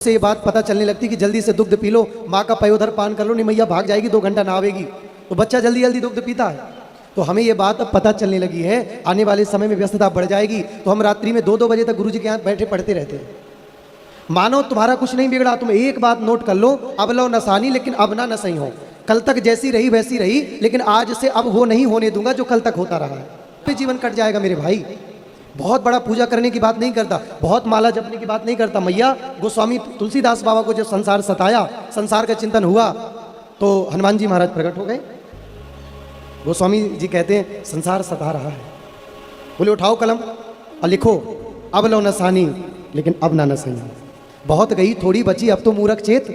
से ये बात पता चलने लगती कि जल्दी से दुग्ध पी लो, माँ का पयोधर पान कर लो, नहीं मैया भाग जाएगी, 2 घंटा नहावेगी, तो बच्चा जल्दी जल्दी दुग्ध पीता है। तो हमें ये बात अब पता चलने लगी है, आने वाले समय में व्यस्तता बढ़ जाएगी, तो हम रात्रि में 2-2 बजे तक गुरुजी के यहाँ बैठे पढ़ते रहते हैं। मानो तुम्हारा कुछ नहीं बिगड़ा, तुम एक बात नोट कर लो, अब लो नसानी लेकिन अब ना नसई हो। कल तक जैसी रही वैसी रही, लेकिन आज से अब वो नहीं होने दूंगा जो कल तक होता रहा है। फिर जीवन कट जाएगा मेरे भाई। बहुत बड़ा पूजा करने की बात नहीं करता, बहुत माला जपने की बात नहीं करता। मैया गोस्वामी तुलसीदास बाबा को जब संसार सताया, संसार का चिंतन हुआ, तो हनुमान जी महाराज प्रकट हो गए। गोस्वामी जी कहते हैं संसार सता रहा है, बोले उठाओ कलम और लिखो, अब लो नसानी लेकिन अब ना नसई। बहुत गई थोड़ी बची, अब तो मूर्ख चेत।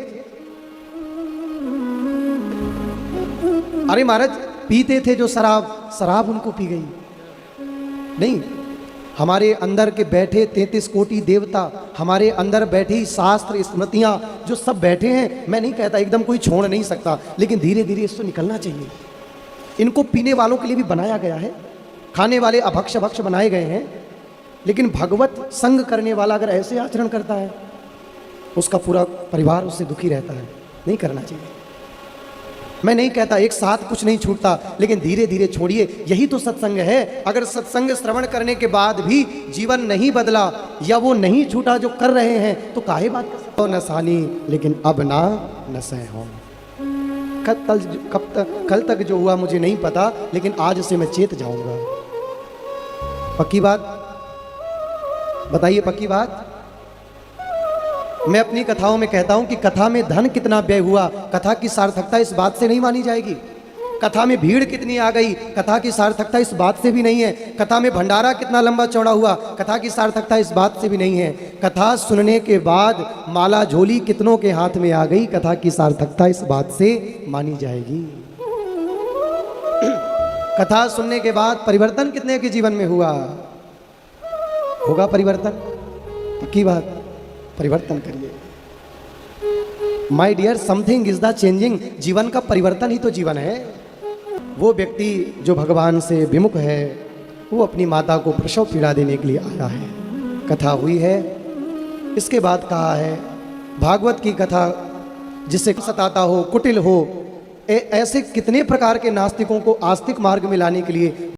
अरे महाराज पीते थे जो शराब, शराब उनको पी गई नहीं। हमारे अंदर के बैठे 33 कोटि देवता, हमारे अंदर बैठी शास्त्र स्मृतियां जो सब बैठे हैं, मैं नहीं कहता एकदम कोई छोड़ नहीं सकता, लेकिन धीरे धीरे इससे निकलना चाहिए। इनको पीने वालों के लिए भी बनाया गया है, खाने वाले अभक्ष भक्ष बनाए गए हैं, लेकिन भगवत संग करने वाला अगर ऐसे आचरण करता है, उसका पूरा परिवार उससे दुखी रहता है। नहीं करना चाहिए। मैं नहीं कहता एक साथ कुछ नहीं छूटता, लेकिन धीरे धीरे छोड़िए, यही तो सत्संग है। अगर सत्संग श्रवण करने के बाद भी जीवन नहीं बदला या वो नहीं छूटा जो कर रहे हैं, तो काहे बात कर सकते हो। नसानी लेकिन अब ना नसै हो। कल तक जो हुआ मुझे नहीं पता, लेकिन आज से मैं चेत जाऊंगा। पक्की बात बताइए, पक्की बात। मैं अपनी कथाओं में कहता हूं कि कथा में धन कितना व्यय हुआ, कथा की सार्थकता इस बात से नहीं मानी जाएगी। कथा में भीड़ कितनी आ गई, कथा की सार्थकता इस बात से भी नहीं है। कथा में भंडारा कितना लंबा चौड़ा हुआ, कथा की सार्थकता इस बात से भी नहीं है। कथा सुनने के बाद माला झोली कितनों के हाथ में आ गई, कथा की सार्थकता इस बात से मानी जाएगी। कथा सुनने के बाद परिवर्तन कितने के जीवन में हुआ, होगा परिवर्तन। पक्की बात, परिवर्तन करिए। My dear, something is the changing. जीवन का परिवर्तन ही तो जीवन है। वो व्यक्ति जो भगवान से विमुख है, वो अपनी माता को प्रसव पीड़ा देने के लिए आया है। कथा हुई है, इसके बाद कहा है भागवत की कथा जिसे सताता हो, कुटिल हो, ऐसे कितने प्रकार के नास्तिकों को आस्तिक मार्ग में लाने के लिए